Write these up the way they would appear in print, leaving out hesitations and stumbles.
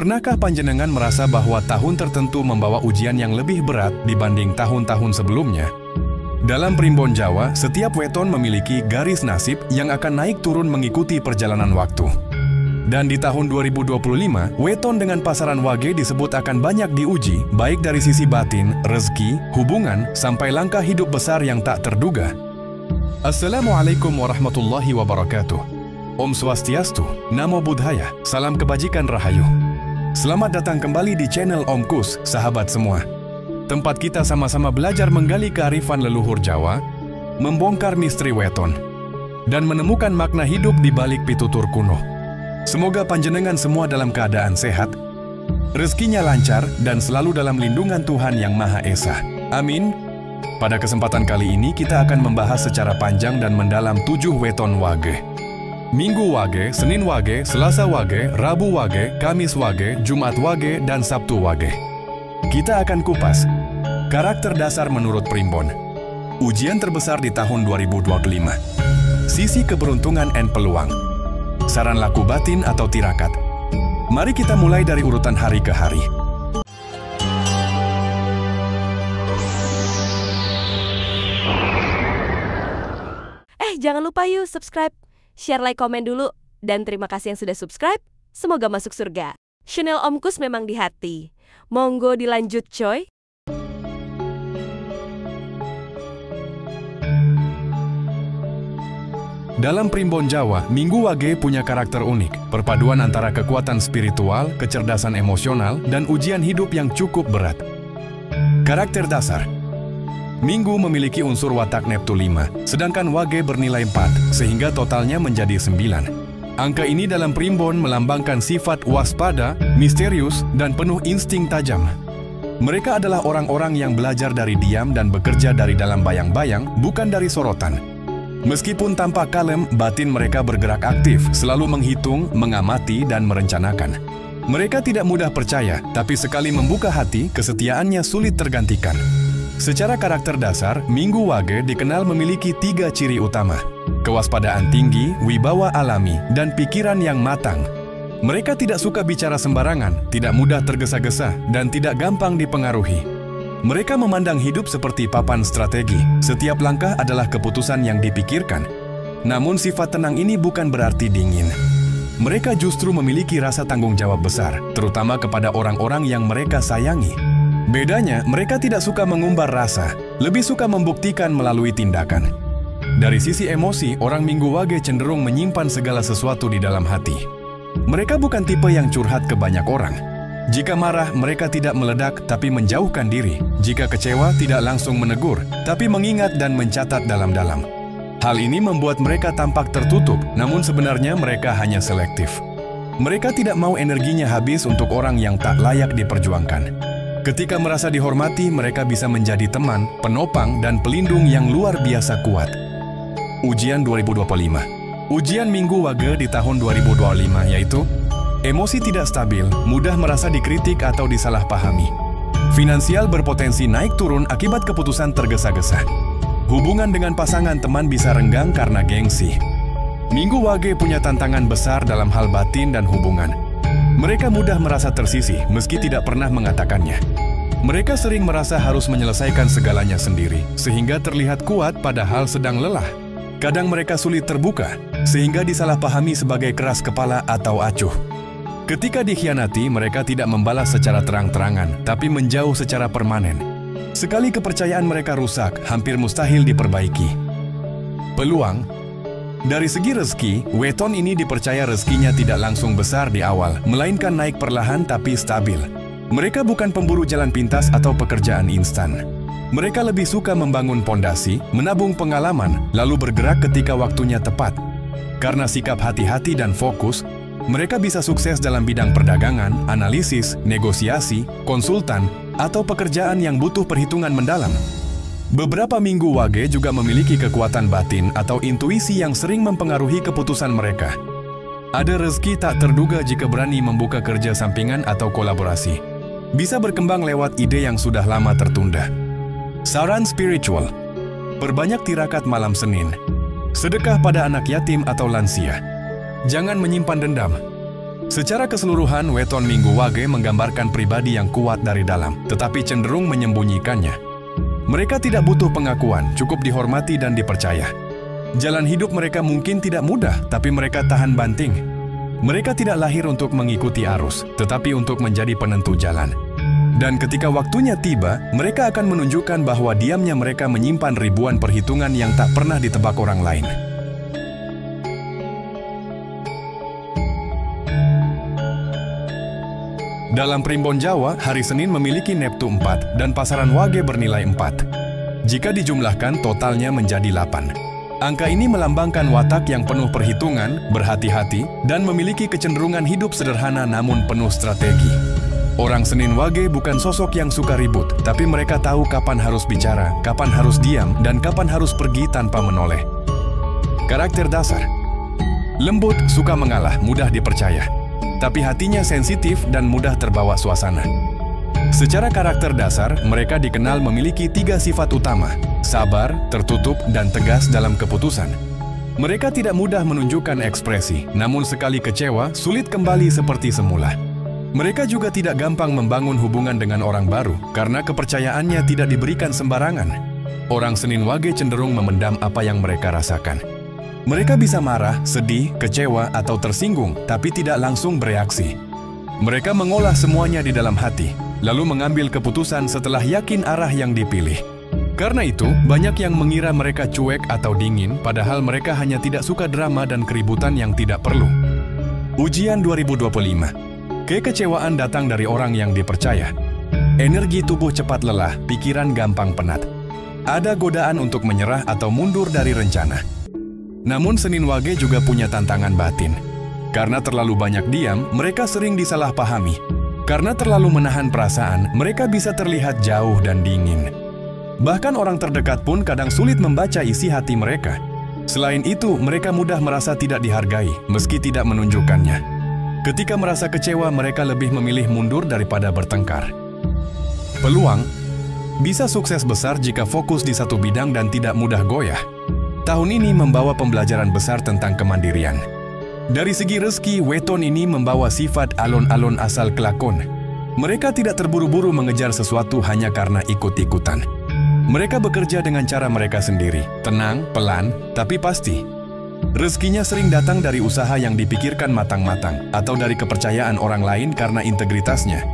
Pernahkah panjenengan merasa bahwa tahun tertentu membawa ujian yang lebih berat dibanding tahun-tahun sebelumnya? Dalam primbon Jawa, setiap weton memiliki garis nasib yang akan naik turun mengikuti perjalanan waktu. Dan di tahun 2025, weton dengan pasaran wage disebut akan banyak diuji, baik dari sisi batin, rezeki, hubungan, sampai langkah hidup besar yang tak terduga. Assalamualaikum warahmatullahi wabarakatuh. Om Swastiastu, Namo Buddhaya, salam kebajikan rahayu. Selamat datang kembali di channel Om Kus, sahabat semua. Tempat kita sama-sama belajar menggali kearifan leluhur Jawa, membongkar misteri weton, dan menemukan makna hidup di balik pitutur kuno. Semoga panjenengan semua dalam keadaan sehat, rezekinya lancar, dan selalu dalam lindungan Tuhan Yang Maha Esa. Amin. Pada kesempatan kali ini kita akan membahas secara panjang dan mendalam 7 weton wage. Minggu wage, Senin wage, Selasa wage, Rabu wage, Kamis wage, Jumat wage, dan Sabtu wage. Kita akan kupas karakter dasar menurut primbon. Ujian terbesar di tahun 2025. Sisi keberuntungan dan peluang. Saran laku batin atau tirakat. Mari kita mulai dari urutan hari ke hari. Jangan lupa yuk subscribe, share, like, komen dulu. Dan terima kasih yang sudah subscribe. Semoga masuk surga. Channel Om Kus memang di hati. Monggo dilanjut coy. Dalam primbon Jawa, Minggu wage punya karakter unik. Perpaduan antara kekuatan spiritual, kecerdasan emosional, dan ujian hidup yang cukup berat. Karakter dasar. Minggu memiliki unsur watak Neptu 5, sedangkan wage bernilai 4, sehingga totalnya menjadi 9. Angka ini dalam primbon melambangkan sifat waspada, misterius, dan penuh insting tajam. Mereka adalah orang-orang yang belajar dari diam dan bekerja dari dalam bayang-bayang, bukan dari sorotan. Meskipun tampak kalem, batin mereka bergerak aktif, selalu menghitung, mengamati, dan merencanakan. Mereka tidak mudah percaya, tapi sekali membuka hati, kesetiaannya sulit tergantikan. Secara karakter dasar, Minggu wage dikenal memiliki 3 ciri utama. Kewaspadaan tinggi, wibawa alami, dan pikiran yang matang. Mereka tidak suka bicara sembarangan, tidak mudah tergesa-gesa, dan tidak gampang dipengaruhi. Mereka memandang hidup seperti papan strategi. Setiap langkah adalah keputusan yang dipikirkan. Namun sifat tenang ini bukan berarti dingin. Mereka justru memiliki rasa tanggung jawab besar, terutama kepada orang-orang yang mereka sayangi. Bedanya, mereka tidak suka mengumbar rasa, lebih suka membuktikan melalui tindakan. Dari sisi emosi, orang Minggu wage cenderung menyimpan segala sesuatu di dalam hati. Mereka bukan tipe yang curhat ke banyak orang. Jika marah, mereka tidak meledak tapi menjauhkan diri. Jika kecewa, tidak langsung menegur, tapi mengingat dan mencatat dalam-dalam. Hal ini membuat mereka tampak tertutup, namun sebenarnya mereka hanya selektif. Mereka tidak mau energinya habis untuk orang yang tak layak diperjuangkan. Ketika merasa dihormati, mereka bisa menjadi teman, penopang, dan pelindung yang luar biasa kuat. Ujian 2025. Ujian Minggu wage di tahun 2025 yaitu emosi tidak stabil, mudah merasa dikritik atau disalahpahami. Finansial berpotensi naik turun akibat keputusan tergesa-gesa. Hubungan dengan pasangan teman bisa renggang karena gengsi. Minggu wage punya tantangan besar dalam hal batin dan hubungan. Mereka mudah merasa tersisih meski tidak pernah mengatakannya. Mereka sering merasa harus menyelesaikan segalanya sendiri, sehingga terlihat kuat padahal sedang lelah. Kadang mereka sulit terbuka, sehingga disalahpahami sebagai keras kepala atau acuh. Ketika dikhianati, mereka tidak membalas secara terang-terangan, tapi menjauh secara permanen. Sekali kepercayaan mereka rusak, hampir mustahil diperbaiki. Peluang. Dari segi rezeki, weton ini dipercaya rezekinya tidak langsung besar di awal, melainkan naik perlahan tapi stabil. Mereka bukan pemburu jalan pintas atau pekerjaan instan. Mereka lebih suka membangun pondasi, menabung pengalaman, lalu bergerak ketika waktunya tepat. Karena sikap hati-hati dan fokus, mereka bisa sukses dalam bidang perdagangan, analisis, negosiasi, konsultan, atau pekerjaan yang butuh perhitungan mendalam. Beberapa Minggu wage juga memiliki kekuatan batin atau intuisi yang sering mempengaruhi keputusan mereka. Ada rezeki tak terduga jika berani membuka kerja sampingan atau kolaborasi. Bisa berkembang lewat ide yang sudah lama tertunda. Saran spiritual. Perbanyak tirakat malam Senin. Sedekah pada anak yatim atau lansia. Jangan menyimpan dendam. Secara keseluruhan, weton Minggu Wage menggambarkan pribadi yang kuat dari dalam, tetapi cenderung menyembunyikannya. Mereka tidak butuh pengakuan, cukup dihormati dan dipercaya. Jalan hidup mereka mungkin tidak mudah, tapi mereka tahan banting. Mereka tidak lahir untuk mengikuti arus, tetapi untuk menjadi penentu jalan. Dan ketika waktunya tiba, mereka akan menunjukkan bahwa diamnya mereka menyimpan ribuan perhitungan yang tak pernah ditebak orang lain. Dalam primbon Jawa, hari Senin memiliki Neptu 4 dan pasaran Wage bernilai 4. Jika dijumlahkan, totalnya menjadi 8. Angka ini melambangkan watak yang penuh perhitungan, berhati-hati, dan memiliki kecenderungan hidup sederhana namun penuh strategi. Orang Senin Wage bukan sosok yang suka ribut, tapi mereka tahu kapan harus bicara, kapan harus diam, dan kapan harus pergi tanpa menoleh. Karakter dasar: lembut, suka mengalah, mudah dipercaya. Tapi hatinya sensitif dan mudah terbawa suasana. Secara karakter dasar, mereka dikenal memiliki 3 sifat utama: sabar, tertutup, dan tegas dalam keputusan. Mereka tidak mudah menunjukkan ekspresi, namun sekali kecewa, sulit kembali seperti semula. Mereka juga tidak gampang membangun hubungan dengan orang baru, karena kepercayaannya tidak diberikan sembarangan. Orang Senin Wage cenderung memendam apa yang mereka rasakan. Mereka bisa marah, sedih, kecewa, atau tersinggung, tapi tidak langsung bereaksi. Mereka mengolah semuanya di dalam hati, lalu mengambil keputusan setelah yakin arah yang dipilih. Karena itu, banyak yang mengira mereka cuek atau dingin, padahal mereka hanya tidak suka drama dan keributan yang tidak perlu. Ujian 2025. Kekecewaan datang dari orang yang dipercaya. Energi tubuh cepat lelah, pikiran gampang penat. Ada godaan untuk menyerah atau mundur dari rencana. Namun Senin Wage juga punya tantangan batin. Karena terlalu banyak diam, mereka sering disalahpahami. Karena terlalu menahan perasaan, mereka bisa terlihat jauh dan dingin. Bahkan orang terdekat pun kadang sulit membaca isi hati mereka. Selain itu, mereka mudah merasa tidak dihargai, meski tidak menunjukkannya. Ketika merasa kecewa, mereka lebih memilih mundur daripada bertengkar. Peluang: bisa sukses besar jika fokus di satu bidang dan tidak mudah goyah. Tahun ini membawa pembelajaran besar tentang kemandirian. Dari segi rezeki, weton ini membawa sifat alon-alon asal kelakon. Mereka tidak terburu-buru mengejar sesuatu hanya karena ikut-ikutan. Mereka bekerja dengan cara mereka sendiri, tenang, pelan, tapi pasti. Rezekinya sering datang dari usaha yang dipikirkan matang-matang, atau dari kepercayaan orang lain karena integritasnya.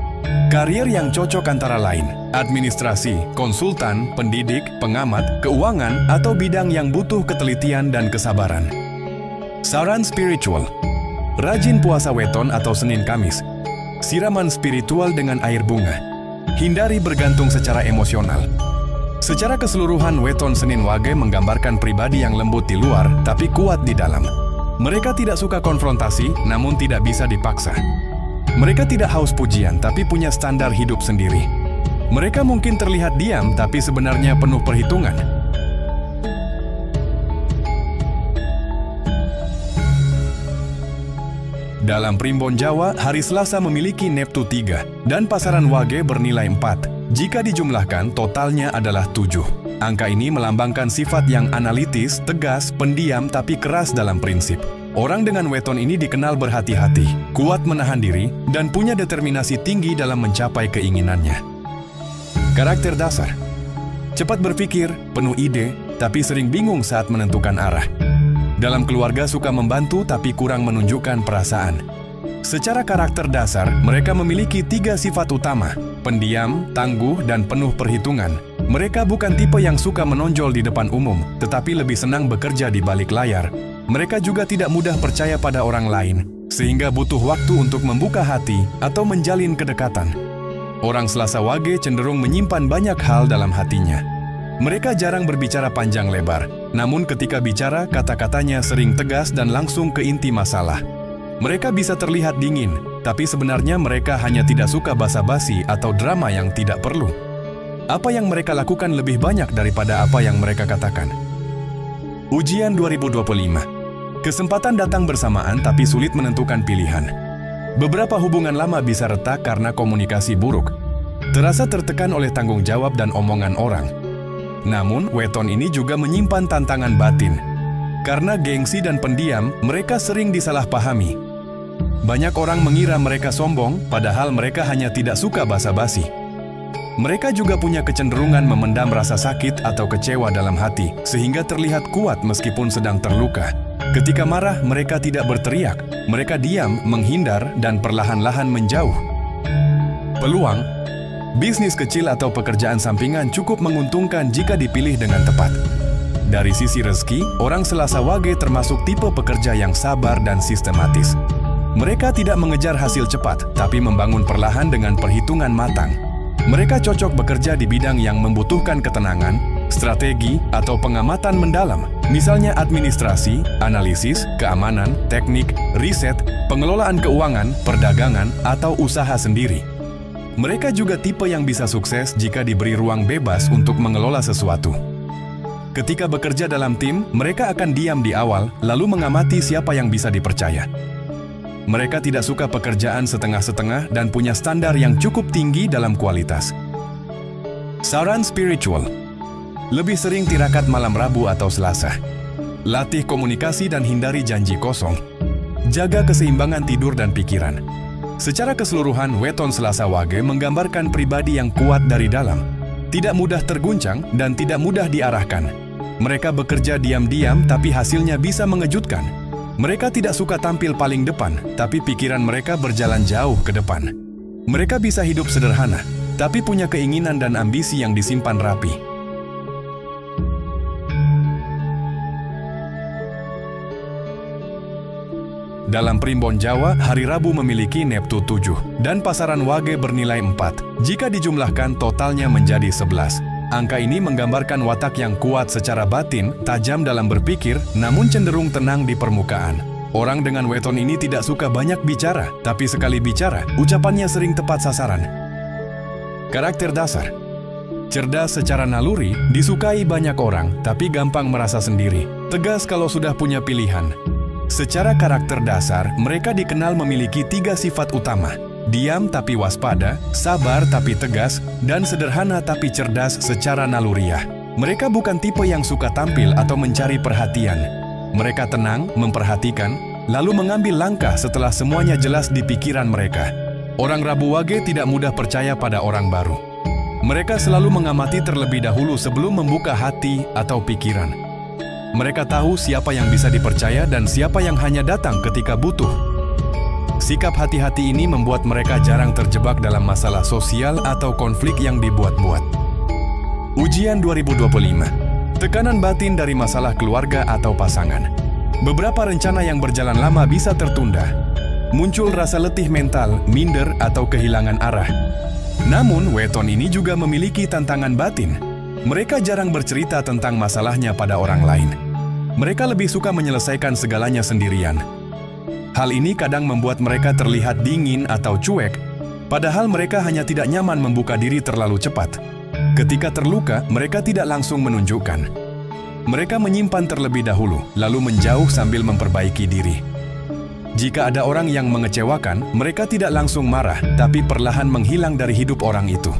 Karier yang cocok antara lain: administrasi, konsultan, pendidik, pengamat, keuangan, atau bidang yang butuh ketelitian dan kesabaran. Saran spiritual: rajin puasa weton atau Senin Kamis. Siraman spiritual dengan air bunga. Hindari bergantung secara emosional. Secara keseluruhan, weton Senin Wage menggambarkan pribadi yang lembut di luar, tapi kuat di dalam. Mereka tidak suka konfrontasi, namun tidak bisa dipaksa. Mereka tidak haus pujian, tapi punya standar hidup sendiri. Mereka mungkin terlihat diam, tapi sebenarnya penuh perhitungan. Dalam primbon Jawa, hari Selasa memiliki Neptu 3, dan pasaran Wage bernilai 4. Jika dijumlahkan, totalnya adalah 7. Angka ini melambangkan sifat yang analitis, tegas, pendiam, tapi keras dalam prinsip. Orang dengan weton ini dikenal berhati-hati, kuat menahan diri, dan punya determinasi tinggi dalam mencapai keinginannya. Karakter dasar: cepat berpikir, penuh ide, tapi sering bingung saat menentukan arah. Dalam keluarga suka membantu, tapi kurang menunjukkan perasaan. Secara karakter dasar, mereka memiliki 3 sifat utama: pendiam, tangguh, dan penuh perhitungan. Mereka bukan tipe yang suka menonjol di depan umum, tetapi lebih senang bekerja di balik layar. Mereka juga tidak mudah percaya pada orang lain, sehingga butuh waktu untuk membuka hati atau menjalin kedekatan. Orang Selasa Wage cenderung menyimpan banyak hal dalam hatinya. Mereka jarang berbicara panjang lebar, namun ketika bicara, kata-katanya sering tegas dan langsung ke inti masalah. Mereka bisa terlihat dingin, tapi sebenarnya mereka hanya tidak suka basa-basi atau drama yang tidak perlu. Apa yang mereka lakukan lebih banyak daripada apa yang mereka katakan. Ujian 2025. Kesempatan datang bersamaan tapi sulit menentukan pilihan. Beberapa hubungan lama bisa retak karena komunikasi buruk. Terasa tertekan oleh tanggung jawab dan omongan orang. Namun, weton ini juga menyimpan tantangan batin. Karena gengsi dan pendiam, mereka sering disalahpahami. Banyak orang mengira mereka sombong, padahal mereka hanya tidak suka basa-basi. Mereka juga punya kecenderungan memendam rasa sakit atau kecewa dalam hati, sehingga terlihat kuat meskipun sedang terluka. Ketika marah, mereka tidak berteriak. Mereka diam, menghindar, dan perlahan-lahan menjauh. Peluang: bisnis kecil atau pekerjaan sampingan cukup menguntungkan jika dipilih dengan tepat. Dari sisi rezeki, orang Selasa Wage termasuk tipe pekerja yang sabar dan sistematis. Mereka tidak mengejar hasil cepat, tapi membangun perlahan dengan perhitungan matang. Mereka cocok bekerja di bidang yang membutuhkan ketenangan, strategi, atau pengamatan mendalam. Misalnya administrasi, analisis, keamanan, teknik, riset, pengelolaan keuangan, perdagangan, atau usaha sendiri. Mereka juga tipe yang bisa sukses jika diberi ruang bebas untuk mengelola sesuatu. Ketika bekerja dalam tim, mereka akan diam di awal, lalu mengamati siapa yang bisa dipercaya. Mereka tidak suka pekerjaan setengah-setengah dan punya standar yang cukup tinggi dalam kualitas. Saran spiritual: lebih sering tirakat malam Rabu atau Selasa. Latih komunikasi dan hindari janji kosong. Jaga keseimbangan tidur dan pikiran. Secara keseluruhan, weton Selasa Wage menggambarkan pribadi yang kuat dari dalam, tidak mudah terguncang dan tidak mudah diarahkan. Mereka bekerja diam-diam tapi hasilnya bisa mengejutkan. Mereka tidak suka tampil paling depan, tapi pikiran mereka berjalan jauh ke depan. Mereka bisa hidup sederhana, tapi punya keinginan dan ambisi yang disimpan rapi. Dalam primbon Jawa, hari Rabu memiliki Neptu 7, dan pasaran Wage bernilai 4. Jika dijumlahkan, totalnya menjadi 11. Angka ini menggambarkan watak yang kuat secara batin, tajam dalam berpikir, namun cenderung tenang di permukaan. Orang dengan weton ini tidak suka banyak bicara, tapi sekali bicara, ucapannya sering tepat sasaran. Karakter dasar: cerdas secara naluri, disukai banyak orang, tapi gampang merasa sendiri. Tegas kalau sudah punya pilihan. Secara karakter dasar, mereka dikenal memiliki 3 sifat utama: diam tapi waspada, sabar tapi tegas, dan sederhana tapi cerdas secara naluriah. Mereka bukan tipe yang suka tampil atau mencari perhatian. Mereka tenang, memperhatikan, lalu mengambil langkah setelah semuanya jelas di pikiran mereka. Orang Rabu Wage tidak mudah percaya pada orang baru. Mereka selalu mengamati terlebih dahulu sebelum membuka hati atau pikiran. Mereka tahu siapa yang bisa dipercaya dan siapa yang hanya datang ketika butuh. Sikap hati-hati ini membuat mereka jarang terjebak dalam masalah sosial atau konflik yang dibuat-buat. Ujian 2025. Tekanan batin dari masalah keluarga atau pasangan. Beberapa rencana yang berjalan lama bisa tertunda. Muncul rasa letih mental, minder, atau kehilangan arah. Namun, weton ini juga memiliki tantangan batin. Mereka jarang bercerita tentang masalahnya pada orang lain. Mereka lebih suka menyelesaikan segalanya sendirian. Hal ini kadang membuat mereka terlihat dingin atau cuek, padahal mereka hanya tidak nyaman membuka diri terlalu cepat. Ketika terluka, mereka tidak langsung menunjukkan. Mereka menyimpan terlebih dahulu, lalu menjauh sambil memperbaiki diri. Jika ada orang yang mengecewakan, mereka tidak langsung marah, tapi perlahan menghilang dari hidup orang itu.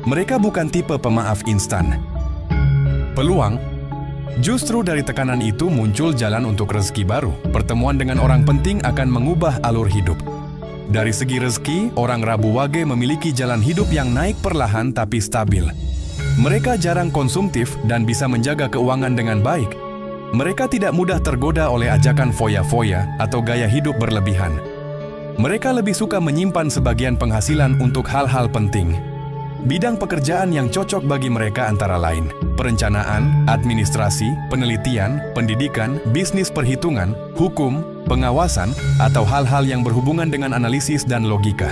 Mereka bukan tipe pemaaf instan. Peluang: justru dari tekanan itu muncul jalan untuk rezeki baru. Pertemuan dengan orang penting akan mengubah alur hidup. Dari segi rezeki, orang Rabu Wage memiliki jalan hidup yang naik perlahan tapi stabil. Mereka jarang konsumtif dan bisa menjaga keuangan dengan baik. Mereka tidak mudah tergoda oleh ajakan foya-foya atau gaya hidup berlebihan. Mereka lebih suka menyimpan sebagian penghasilan untuk hal-hal penting. Bidang pekerjaan yang cocok bagi mereka antara lain perencanaan, administrasi, penelitian, pendidikan, bisnis perhitungan, hukum, pengawasan, atau hal-hal yang berhubungan dengan analisis dan logika.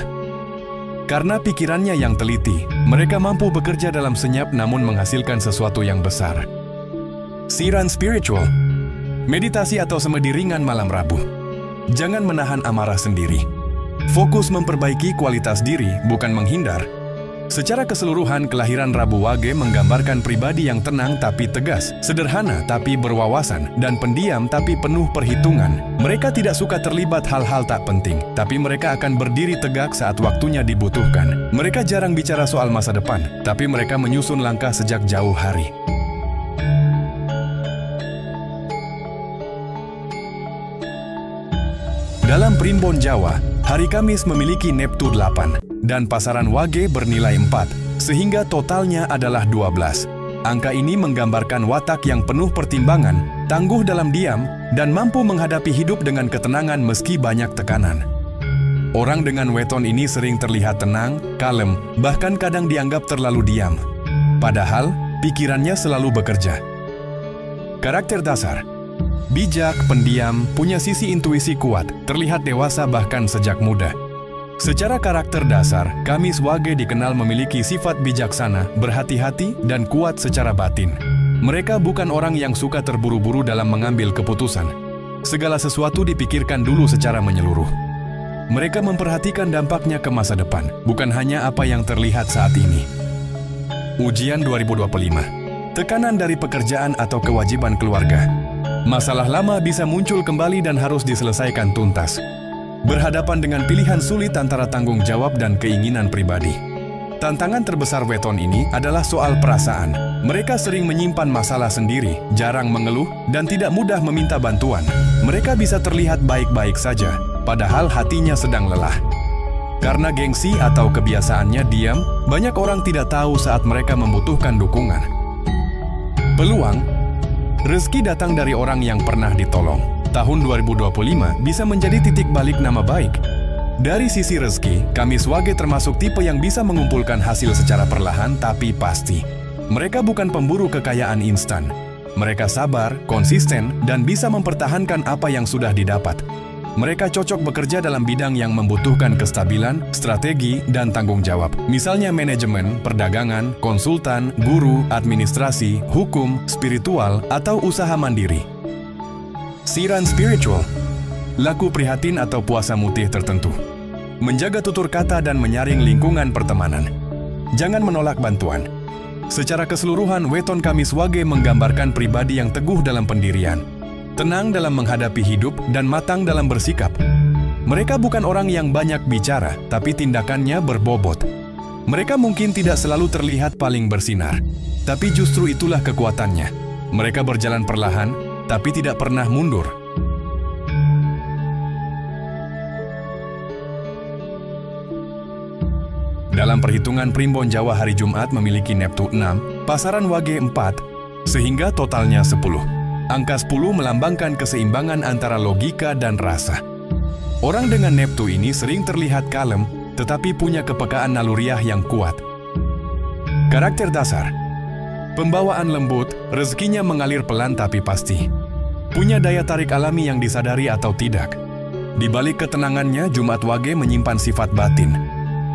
Karena pikirannya yang teliti, mereka mampu bekerja dalam senyap namun menghasilkan sesuatu yang besar. Siran spiritual: meditasi atau semedi ringan malam Rabu. Jangan menahan amarah sendiri. Fokus memperbaiki kualitas diri, bukan menghindar. Secara keseluruhan, kelahiran Rabu Wage menggambarkan pribadi yang tenang tapi tegas, sederhana tapi berwawasan, dan pendiam tapi penuh perhitungan. Mereka tidak suka terlibat hal-hal tak penting, tapi mereka akan berdiri tegak saat waktunya dibutuhkan. Mereka jarang bicara soal masa depan, tapi mereka menyusun langkah sejak jauh hari. Dalam Primbon Jawa, hari Kamis memiliki Neptu 8 dan pasaran Wage bernilai 4, sehingga totalnya adalah 12. Angka ini menggambarkan watak yang penuh pertimbangan, tangguh dalam diam, dan mampu menghadapi hidup dengan ketenangan meski banyak tekanan. Orang dengan weton ini sering terlihat tenang, kalem, bahkan kadang dianggap terlalu diam. Padahal, pikirannya selalu bekerja. Karakter dasar: bijak, pendiam, punya sisi intuisi kuat, terlihat dewasa bahkan sejak muda. Secara karakter dasar, Kamis Wage dikenal memiliki sifat bijaksana, berhati-hati, dan kuat secara batin. Mereka bukan orang yang suka terburu-buru dalam mengambil keputusan. Segala sesuatu dipikirkan dulu secara menyeluruh. Mereka memperhatikan dampaknya ke masa depan, bukan hanya apa yang terlihat saat ini. Ujian 2025. Tekanan dari pekerjaan atau kewajiban keluarga. Masalah lama bisa muncul kembali dan harus diselesaikan tuntas. Berhadapan dengan pilihan sulit antara tanggung jawab dan keinginan pribadi. Tantangan terbesar weton ini adalah soal perasaan. Mereka sering menyimpan masalah sendiri, jarang mengeluh, dan tidak mudah meminta bantuan. Mereka bisa terlihat baik-baik saja, padahal hatinya sedang lelah. Karena gengsi atau kebiasaannya diam, banyak orang tidak tahu saat mereka membutuhkan dukungan. Peluang: rezeki datang dari orang yang pernah ditolong. Tahun 2025 bisa menjadi titik balik nama baik. Dari sisi rezeki, Kamis Wage termasuk tipe yang bisa mengumpulkan hasil secara perlahan tapi pasti. Mereka bukan pemburu kekayaan instan. Mereka sabar, konsisten, dan bisa mempertahankan apa yang sudah didapat. Mereka cocok bekerja dalam bidang yang membutuhkan kestabilan, strategi, dan tanggung jawab. Misalnya manajemen, perdagangan, konsultan, guru, administrasi, hukum, spiritual, atau usaha mandiri. Siran spiritual: laku prihatin atau puasa mutih tertentu. Menjaga tutur kata dan menyaring lingkungan pertemanan. Jangan menolak bantuan. Secara keseluruhan, weton Kamis Wage menggambarkan pribadi yang teguh dalam pendirian, tenang dalam menghadapi hidup, dan matang dalam bersikap. Mereka bukan orang yang banyak bicara, tapi tindakannya berbobot. Mereka mungkin tidak selalu terlihat paling bersinar, tapi justru itulah kekuatannya. Mereka berjalan perlahan, tapi tidak pernah mundur. Dalam perhitungan Primbon Jawa hari Jumat memiliki Neptu 6, pasaran Wage 4, sehingga totalnya 10. Angka 10 melambangkan keseimbangan antara logika dan rasa. Orang dengan Neptu ini sering terlihat kalem, tetapi punya kepekaan naluriah yang kuat. Karakter dasar: pembawaan lembut, rezekinya mengalir pelan tapi pasti. Punya daya tarik alami yang disadari atau tidak. Di balik ketenangannya, Jumat Wage menyimpan sifat batin.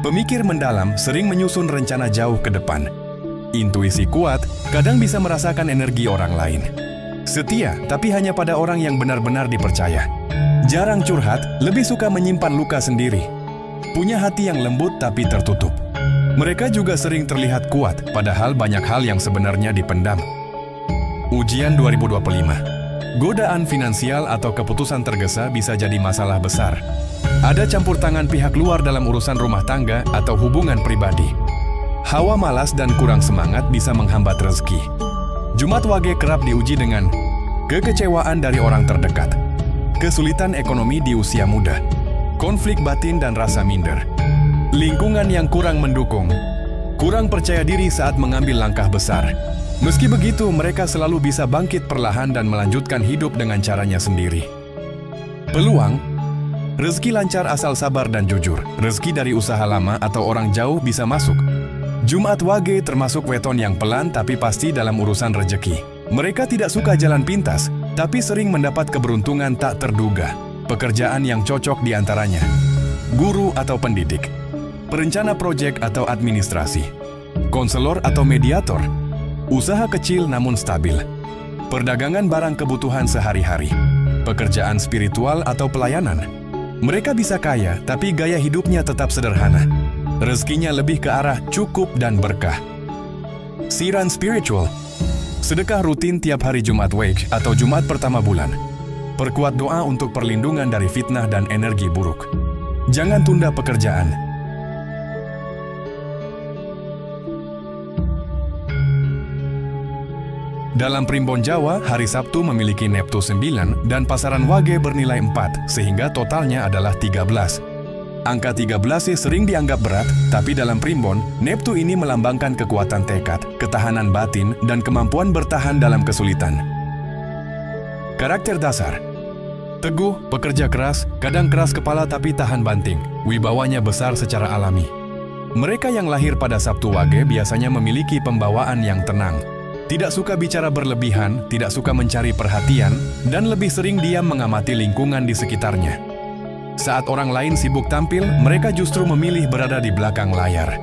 Pemikir mendalam, sering menyusun rencana jauh ke depan. Intuisi kuat, kadang bisa merasakan energi orang lain. Setia, tapi hanya pada orang yang benar-benar dipercaya. Jarang curhat, lebih suka menyimpan luka sendiri. Punya hati yang lembut tapi tertutup. Mereka juga sering terlihat kuat, padahal banyak hal yang sebenarnya dipendam. Ujian 2025. Godaan finansial atau keputusan tergesa bisa jadi masalah besar. Ada campur tangan pihak luar dalam urusan rumah tangga atau hubungan pribadi. Hawa malas dan kurang semangat bisa menghambat rezeki. Jumat Wage kerap diuji dengan kekecewaan dari orang terdekat, kesulitan ekonomi di usia muda, konflik batin dan rasa minder, lingkungan yang kurang mendukung, kurang percaya diri saat mengambil langkah besar. Meski begitu, mereka selalu bisa bangkit perlahan dan melanjutkan hidup dengan caranya sendiri. Peluang: rezeki lancar asal sabar dan jujur. Rezeki dari usaha lama atau orang jauh bisa masuk. Jumat Wage termasuk weton yang pelan tapi pasti dalam urusan rezeki. Mereka tidak suka jalan pintas, tapi sering mendapat keberuntungan tak terduga. Pekerjaan yang cocok diantaranya: guru atau pendidik, perencana proyek atau administrasi, konselor atau mediator, usaha kecil namun stabil, perdagangan barang kebutuhan sehari-hari, pekerjaan spiritual atau pelayanan. Mereka bisa kaya, tapi gaya hidupnya tetap sederhana. Rezekinya lebih ke arah cukup dan berkah. Siran spiritual: sedekah rutin tiap hari Jumat Wage atau Jumat pertama bulan. Perkuat doa untuk perlindungan dari fitnah dan energi buruk. Jangan tunda pekerjaan. Dalam primbon Jawa, hari Sabtu memiliki neptu 9 dan pasaran wage bernilai 4, sehingga totalnya adalah 13. Angka 13 sering dianggap berat, tapi dalam primbon, neptu ini melambangkan kekuatan tekad, ketahanan batin, dan kemampuan bertahan dalam kesulitan. Karakter dasar: teguh, pekerja keras, kadang keras kepala tapi tahan banting. Wibawanya besar secara alami. Mereka yang lahir pada Sabtu Wage biasanya memiliki pembawaan yang tenang. Tidak suka bicara berlebihan, tidak suka mencari perhatian, dan lebih sering diam mengamati lingkungan di sekitarnya. Saat orang lain sibuk tampil, mereka justru memilih berada di belakang layar.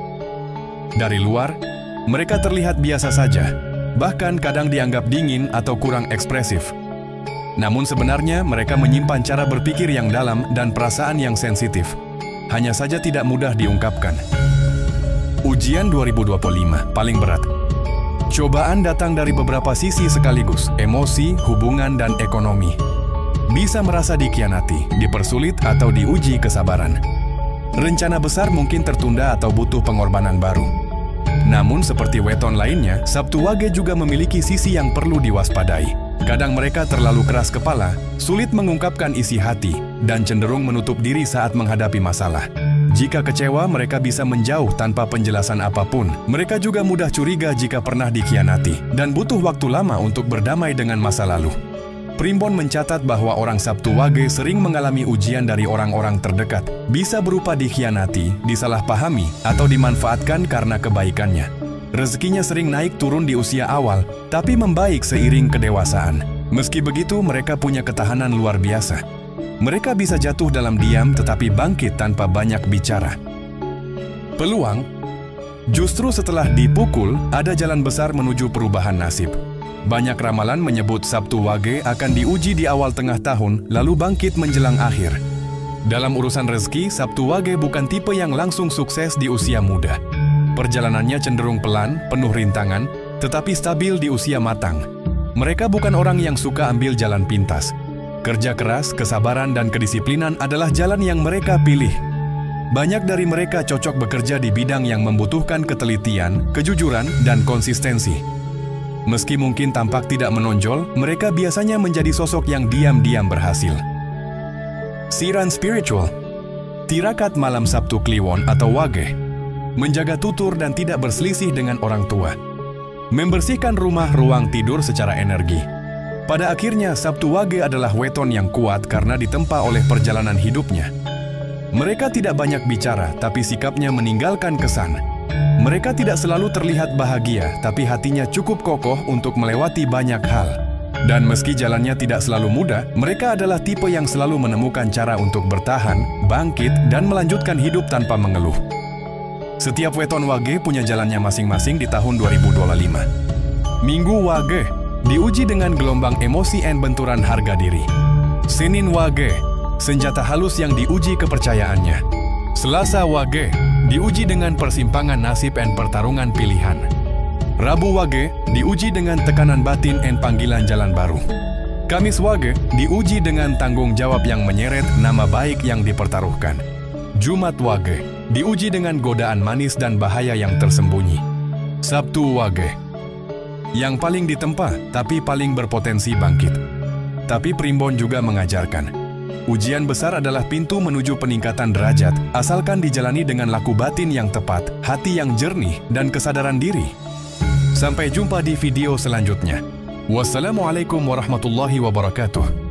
Dari luar, mereka terlihat biasa saja, bahkan kadang dianggap dingin atau kurang ekspresif. Namun sebenarnya mereka menyimpan cara berpikir yang dalam dan perasaan yang sensitif. Hanya saja tidak mudah diungkapkan. Ujian 2025 paling berat. Cobaan datang dari beberapa sisi sekaligus, emosi, hubungan, dan ekonomi. Bisa merasa dikhianati, dipersulit, atau diuji kesabaran. Rencana besar mungkin tertunda atau butuh pengorbanan baru. Namun seperti weton lainnya, Sabtu Wage juga memiliki sisi yang perlu diwaspadai. Kadang mereka terlalu keras kepala, sulit mengungkapkan isi hati, dan cenderung menutup diri saat menghadapi masalah. Jika kecewa, mereka bisa menjauh tanpa penjelasan apapun. Mereka juga mudah curiga jika pernah dikhianati, dan butuh waktu lama untuk berdamai dengan masa lalu. Primbon mencatat bahwa orang Sabtu Wage sering mengalami ujian dari orang-orang terdekat, bisa berupa dikhianati, disalahpahami, atau dimanfaatkan karena kebaikannya. Rezekinya sering naik turun di usia awal, tapi membaik seiring kedewasaan. Meski begitu, mereka punya ketahanan luar biasa. Mereka bisa jatuh dalam diam tetapi bangkit tanpa banyak bicara. Peluang: justru setelah dipukul, ada jalan besar menuju perubahan nasib. Banyak ramalan menyebut Sabtu Wage akan diuji di awal tengah tahun, lalu bangkit menjelang akhir. Dalam urusan rezeki, Sabtu Wage bukan tipe yang langsung sukses di usia muda. Perjalanannya cenderung pelan, penuh rintangan, tetapi stabil di usia matang. Mereka bukan orang yang suka ambil jalan pintas. Kerja keras, kesabaran, dan kedisiplinan adalah jalan yang mereka pilih. Banyak dari mereka cocok bekerja di bidang yang membutuhkan ketelitian, kejujuran, dan konsistensi. Meski mungkin tampak tidak menonjol, mereka biasanya menjadi sosok yang diam-diam berhasil. Siran spiritual: tirakat malam Sabtu Kliwon atau Wage. Menjaga tutur dan tidak berselisih dengan orang tua. Membersihkan rumah ruang tidur secara energi. Pada akhirnya, Sabtu Wage adalah weton yang kuat karena ditempa oleh perjalanan hidupnya. Mereka tidak banyak bicara, tapi sikapnya meninggalkan kesan. Mereka tidak selalu terlihat bahagia, tapi hatinya cukup kokoh untuk melewati banyak hal. Dan meski jalannya tidak selalu mudah, mereka adalah tipe yang selalu menemukan cara untuk bertahan, bangkit, dan melanjutkan hidup tanpa mengeluh. Setiap weton Wage punya jalannya masing-masing di tahun 2025. Minggu Wage diuji dengan gelombang emosi dan benturan harga diri. Senin Wage, senjata halus yang diuji kepercayaannya. Selasa Wage, diuji dengan persimpangan nasib dan pertarungan pilihan. Rabu Wage, diuji dengan tekanan batin dan panggilan jalan baru. Kamis Wage, diuji dengan tanggung jawab yang menyeret nama baik yang dipertaruhkan. Jumat Wage, diuji dengan godaan manis dan bahaya yang tersembunyi. Sabtu Wage, yang paling ditempa, tapi paling berpotensi bangkit. Tapi primbon juga mengajarkan, ujian besar adalah pintu menuju peningkatan derajat, asalkan dijalani dengan laku batin yang tepat, hati yang jernih, dan kesadaran diri. Sampai jumpa di video selanjutnya. Wassalamualaikum warahmatullahi wabarakatuh.